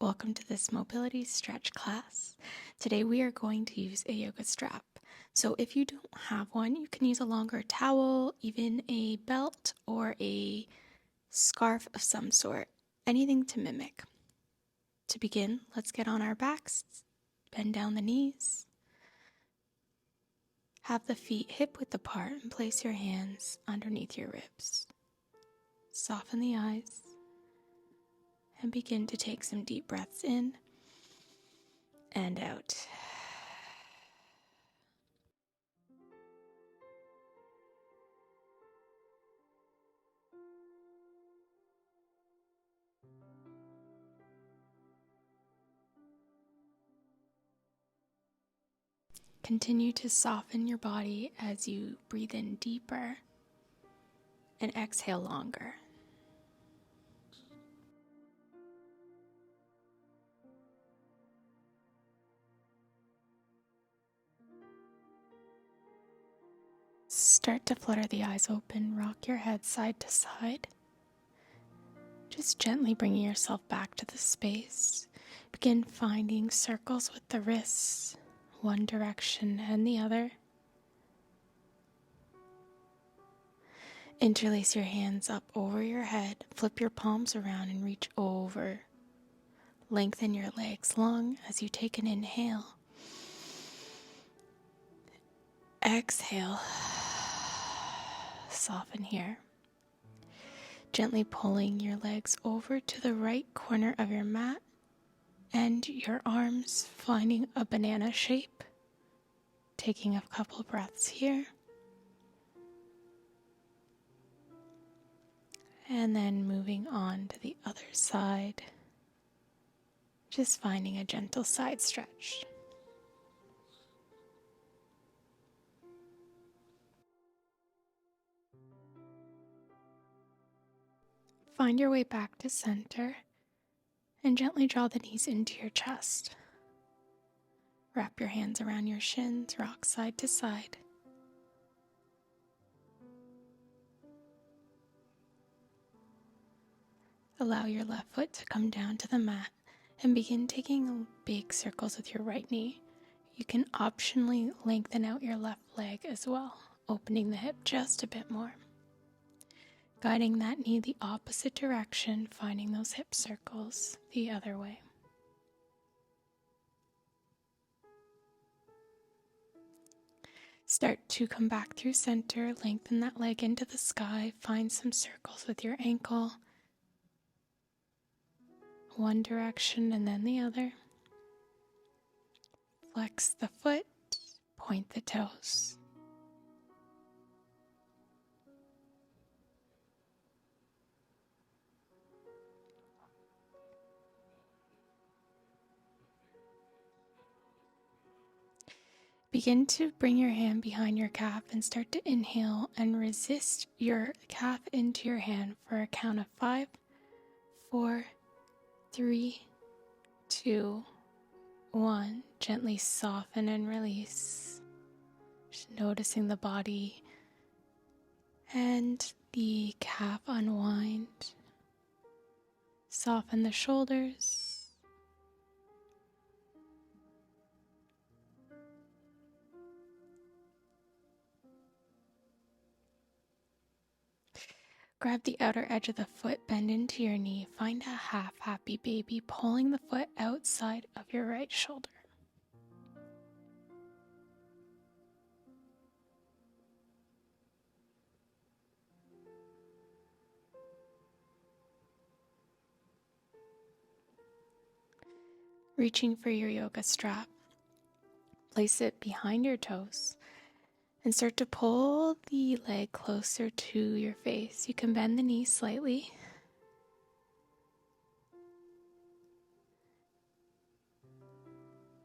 Welcome to this mobility stretch class. Today we are going to use a yoga strap. So if you don't have one, you can use a longer towel, even a belt or a scarf of some sort, anything to mimic. To begin, let's get on our backs, bend down the knees, have the feet hip-width apart and place your hands underneath your ribs. Soften the eyes and begin to take some deep breaths in and out. Continue to soften your body as you breathe in deeper and exhale longer. Start to flutter the eyes open, rock your head side to side. Just gently bringing yourself back to the space. Begin finding circles with the wrists, one direction and the other. Interlace your hands up over your head, flip your palms around and reach over. Lengthen your legs long as you take an inhale. Exhale. Soften here. Gently pulling your legs over to the right corner of your mat and your arms finding a banana shape. Taking a couple breaths here. And then moving on to the other side. Just finding a gentle side stretch. Find your way back to center and gently draw the knees into your chest. Wrap your hands around your shins, rock side to side. Allow your left foot to come down to the mat and begin taking big circles with your right knee. You can optionally lengthen out your left leg as well, opening the hip just a bit more. Guiding that knee the opposite direction, finding those hip circles the other way. Start to come back through center, lengthen that leg into the sky, find some circles with your ankle. One direction and then the other. Flex the foot, point the toes. Begin to bring your hand behind your calf and start to inhale and resist your calf into your hand for a count of 5, 4, 3, 2, 1. Gently soften and release. Just noticing the body and the calf unwind. Soften the shoulders. Grab the outer edge of the foot, bend into your knee. Find a half happy baby, pulling the foot outside of your right shoulder. Reaching for your yoga strap. Place it behind your toes and start to pull the leg closer to your face. You can bend the knee slightly.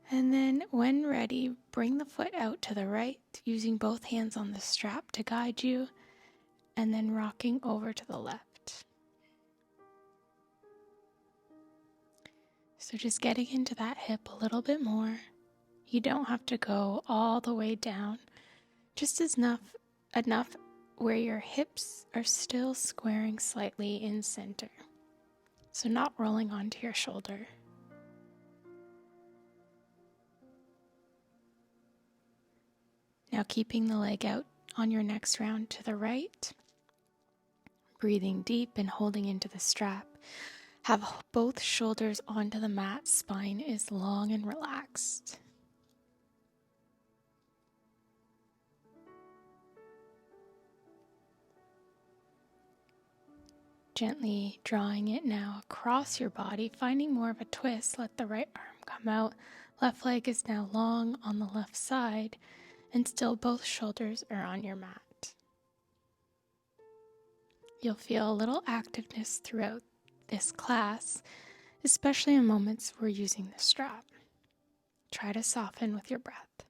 And then when ready, bring the foot out to the right, using both hands on the strap to guide you, and then rocking over to the left. So just getting into that hip a little bit more. You don't have to go all the way down. Just enough where your hips are still squaring slightly in center. So not rolling onto your shoulder. Now keeping the leg out on your next round to the right, breathing deep and holding into the strap. Have both shoulders onto the mat, spine is long and relaxed. Gently drawing it now across your body, finding more of a twist. Let the right arm come out. Left leg is now long on the left side, and still both shoulders are on your mat. You'll feel a little activeness throughout this class, especially in moments we're using the strap. Try to soften with your breath.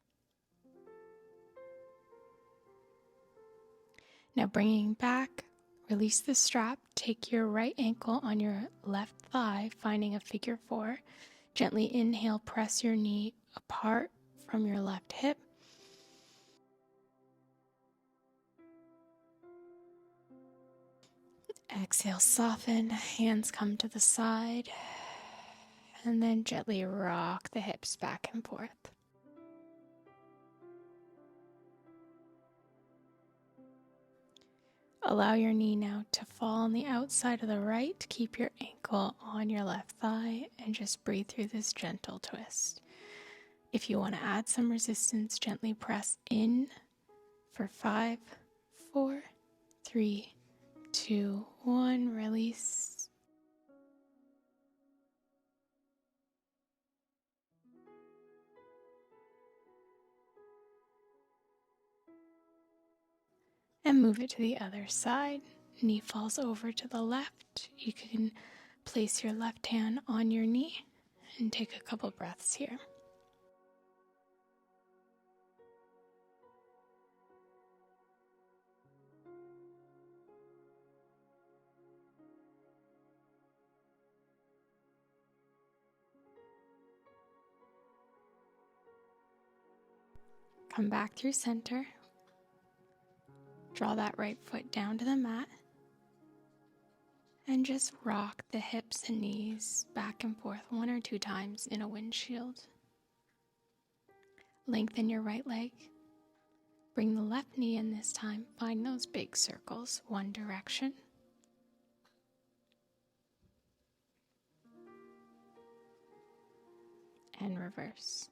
Now bringing back, release the strap. Take your right ankle on your left thigh, finding a figure 4. Gently inhale, press your knee apart from your left hip. Exhale, soften, hands come to the side, and then gently rock the hips back and forth. Allow your knee now to fall on the outside of the right. Keep your ankle on your left thigh and just breathe through this gentle twist. If you want to add some resistance, gently press in for 5, 4, 3, 2, 1, release. And move it to the other side. Knee falls over to the left. You can place your left hand on your knee and take a couple breaths here. Come back through center. Draw that right foot down to the mat. And just rock the hips and knees back and forth 1 or 2 times in a windshield. Lengthen your right leg. Bring the left knee in this time. Find those big circles, one direction. And reverse.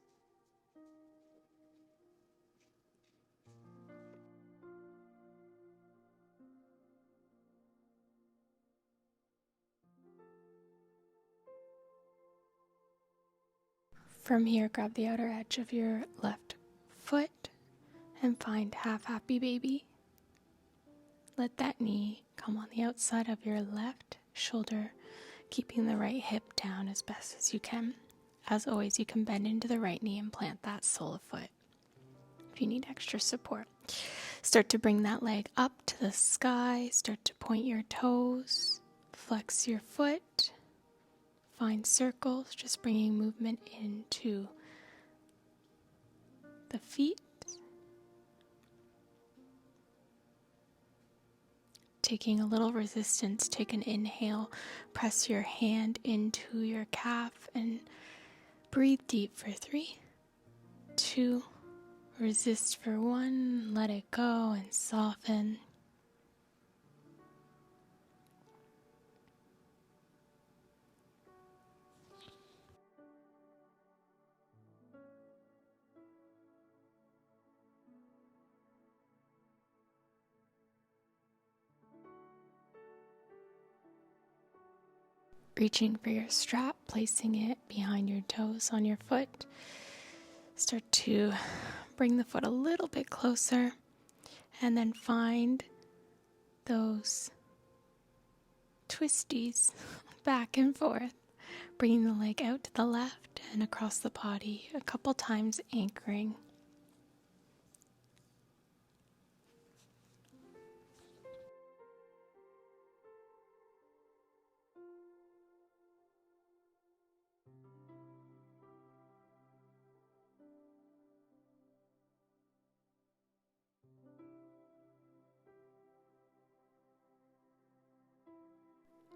From here, grab the outer edge of your left foot and find half happy baby. Let that knee come on the outside of your left shoulder, keeping the right hip down as best as you can. As always, you can bend into the right knee and plant that sole of foot if you need extra support. Start to bring that leg up to the sky. Start to point your toes. Flex your foot. Find circles, just bringing movement into the feet. Taking a little resistance, take an inhale, press your hand into your calf and breathe deep for 3, 2, resist for 1, let it go and soften. Reaching for your strap, placing it behind your toes on your foot. Start to bring the foot a little bit closer and then find those twisties back and forth. Bringing the leg out to the left and across the body a couple times, anchoring.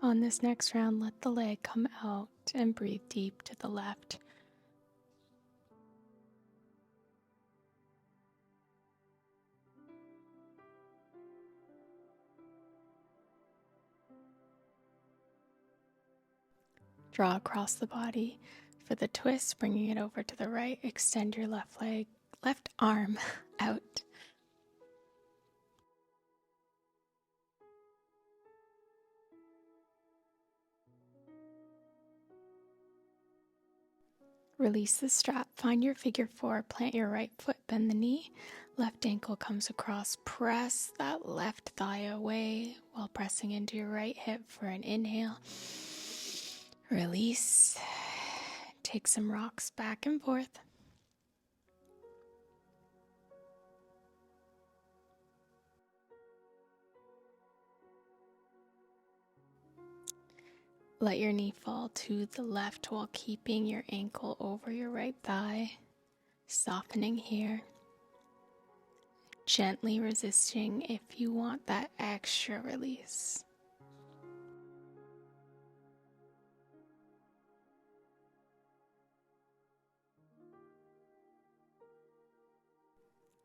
On this next round, let the leg come out and breathe deep to the left. Draw across the body. For the twist, bringing it over to the right, extend your left arm out. Release the strap, find your figure four, plant your right foot, bend the knee, left ankle comes across, press that left thigh away while pressing into your right hip for an inhale. Release, take some rocks back and forth. Let your knee fall to the left while keeping your ankle over your right thigh, softening here. Gently resisting if you want that extra release.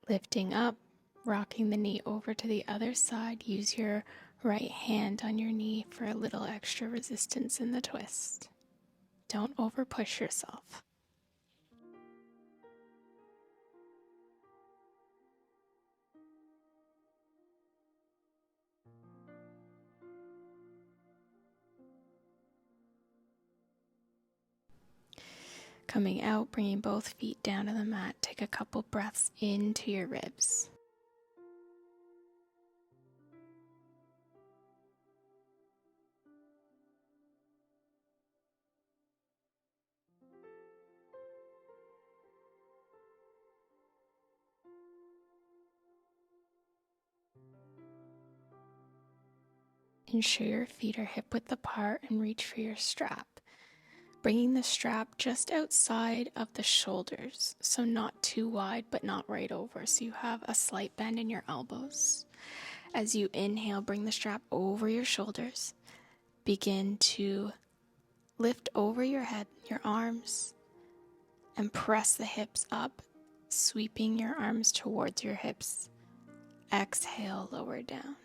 Lifting up, rocking the knee over to the other side. Use your right hand on your knee for a little extra resistance in the twist. Don't over push yourself. Coming out, bringing both feet down to the mat. Take a couple breaths into your ribs. Ensure your feet are hip width apart and reach for your strap. Bringing the strap just outside of the shoulders, so not too wide but not right over, so you have a slight bend in your elbows. As you inhale, bring the strap over your shoulders. Begin to lift over your head, your arms, and press the hips up, sweeping your arms towards your hips. Exhale, lower down.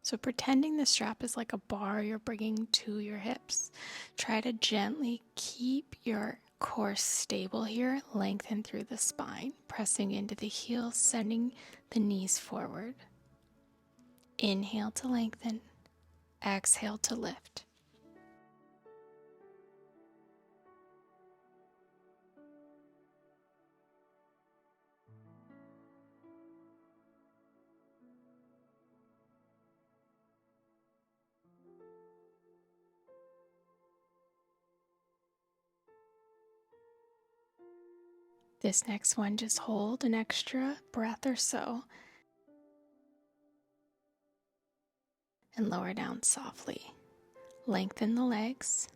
So pretending the strap is like a bar you're bringing to your hips. Try to gently keep your core stable here, lengthen through the spine, pressing into the heels, sending the knees forward. Inhale to lengthen, exhale to lift. This next one, just hold an extra breath or so and lower down softly. Lengthen the legs.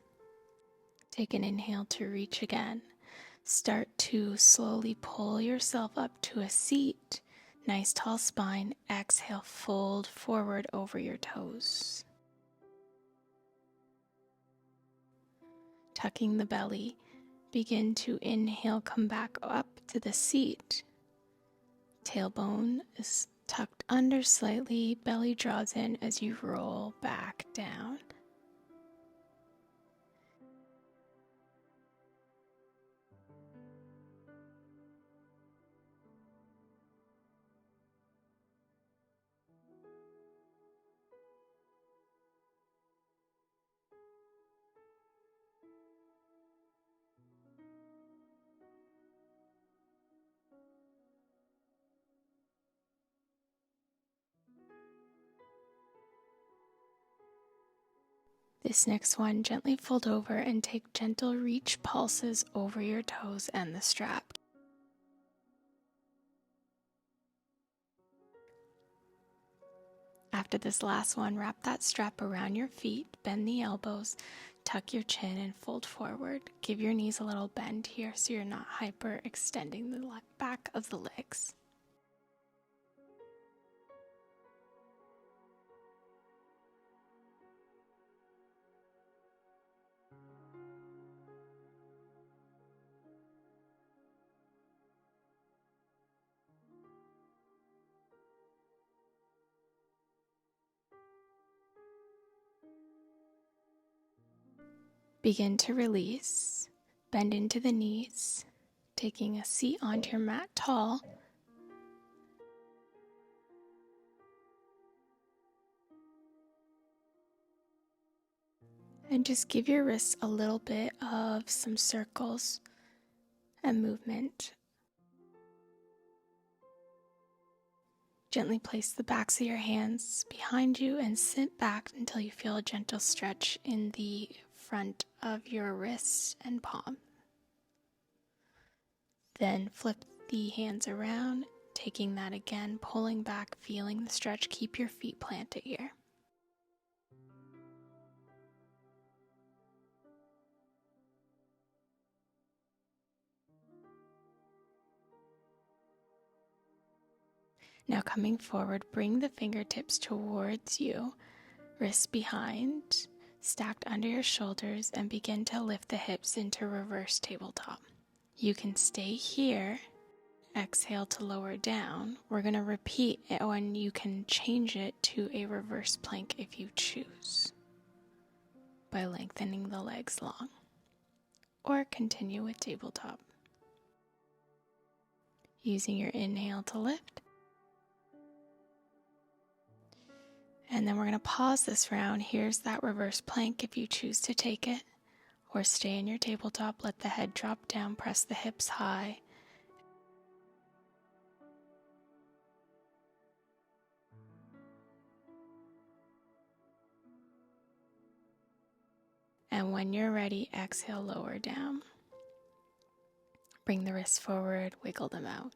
Take an inhale to reach again. Start to slowly pull yourself up to a seat. Nice tall spine. Exhale, fold forward over your toes. Tucking the belly. Begin to inhale, come back up to the seat. Tailbone is tucked under slightly, belly draws in as you roll back down. This next one, gently fold over and take gentle reach pulses over your toes and the strap. After this last one, wrap that strap around your feet, bend the elbows, tuck your chin and fold forward. Give your knees a little bend here so you're not hyper extending the back of the legs. Begin to release. Bend into the knees, taking a seat onto your mat tall. And just give your wrists a little bit of some circles and movement. Gently place the backs of your hands behind you and sit back until you feel a gentle stretch in the front of your wrists and palm. Then flip the hands around, taking that again, pulling back, feeling the stretch. Keep your feet planted here. Now coming forward, bring the fingertips towards you, wrists behind, stacked under your shoulders, and begin to lift the hips into reverse tabletop. You can stay here. Exhale to lower down. We're going to repeat it when you can change it to a reverse plank if you choose, by lengthening the legs long, or continue with tabletop. Using your inhale to lift. And then we're going to pause this round. Here's that reverse plank if you choose to take it, or stay in your tabletop. Let the head drop down, press the hips high. And when you're ready, exhale, lower down. Bring the wrists forward, wiggle them out.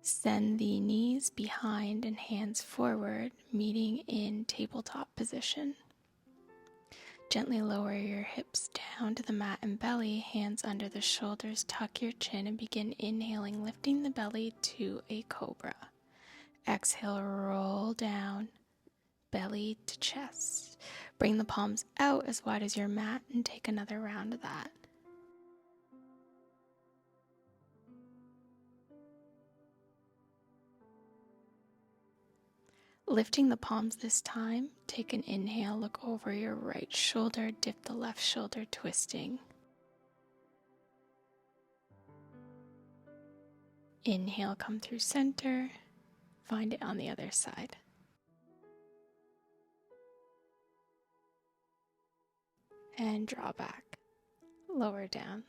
Send the knees behind and hands forward, meeting in tabletop position. Gently lower your hips down to the mat and belly, hands under the shoulders, tuck your chin and begin inhaling, lifting the belly to a cobra. Exhale, roll down, belly to chest. Bring the palms out as wide as your mat and take another round of that. Lifting the palms this time, take an inhale, look over your right shoulder, dip the left shoulder, twisting. Inhale, come through center, find it on the other side. And draw back, lower down.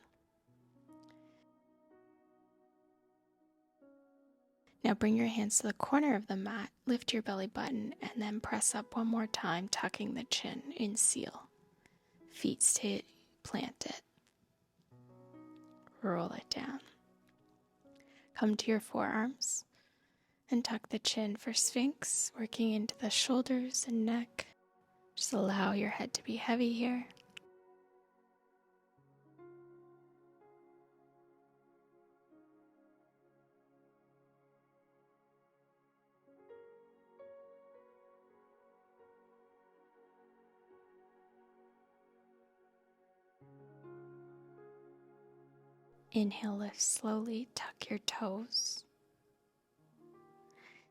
Now bring your hands to the corner of the mat, lift your belly button, and then press up one more time, tucking the chin in seal. Feet stay planted. Roll it down. Come to your forearms and tuck the chin for Sphinx, working into the shoulders and neck. Just allow your head to be heavy here. Inhale, lift slowly, tuck your toes.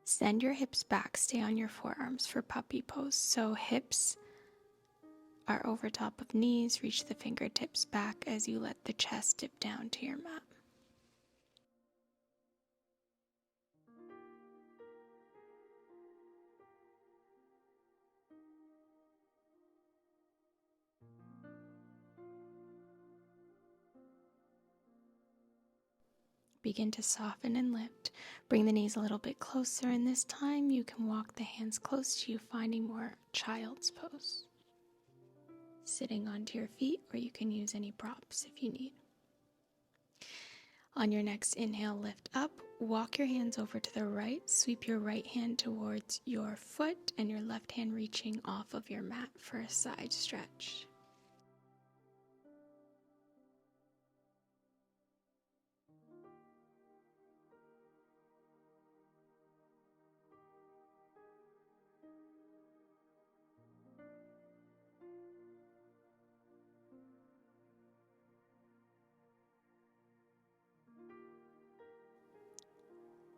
Send your hips back, stay on your forearms for puppy pose. So hips are over top of knees, reach the fingertips back as you let the chest dip down to your mat. Begin to soften and lift. Bring the knees a little bit closer, and this time you can walk the hands close to you, finding more child's pose. Sitting onto your feet, or you can use any props if you need. On your next inhale, lift up, walk your hands over to the right, sweep your right hand towards your foot, and your left hand reaching off of your mat for a side stretch.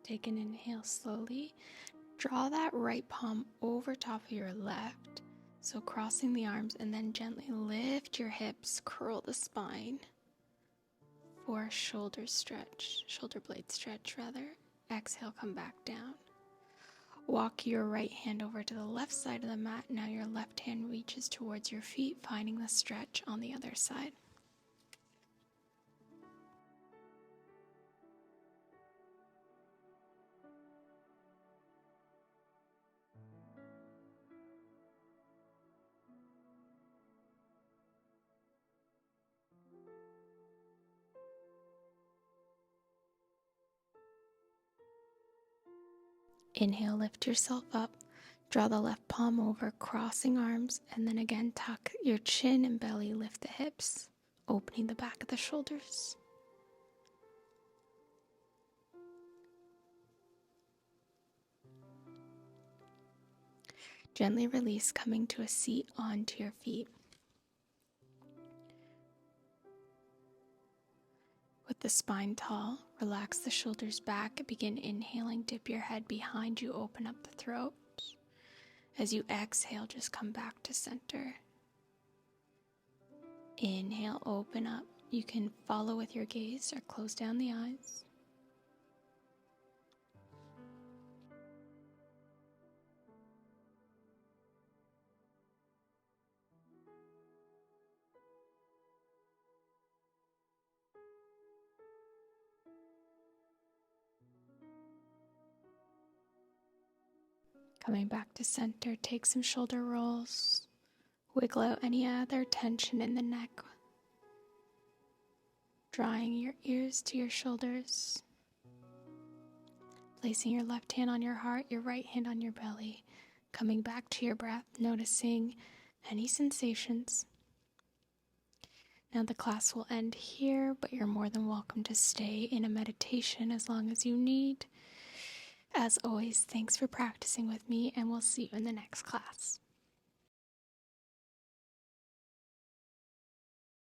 Take an inhale slowly. Draw that right palm over top of your left. So crossing the arms and then gently lift your hips, curl the spine for shoulder blade stretch rather. Exhale, come back down. Walk your right hand over to the left side of the mat. Now your left hand reaches towards your feet, finding the stretch on the other side. Inhale, lift yourself up. Draw the left palm over, crossing arms, and then again tuck your chin and belly, lift the hips, opening the back of the shoulders. Gently release, coming to a seat onto your feet. With the spine tall, relax the shoulders back. Begin inhaling, dip your head behind you, open up the throat. As you exhale, just come back to center. Inhale, open up. You can follow with your gaze or close down the eyes. Coming back to center, take some shoulder rolls. Wiggle out any other tension in the neck. Drawing your ears to your shoulders. Placing your left hand on your heart, your right hand on your belly. Coming back to your breath, noticing any sensations. Now the class will end here, but you're more than welcome to stay in a meditation as long as you need. As always, thanks for practicing with me, and we'll see you in the next class.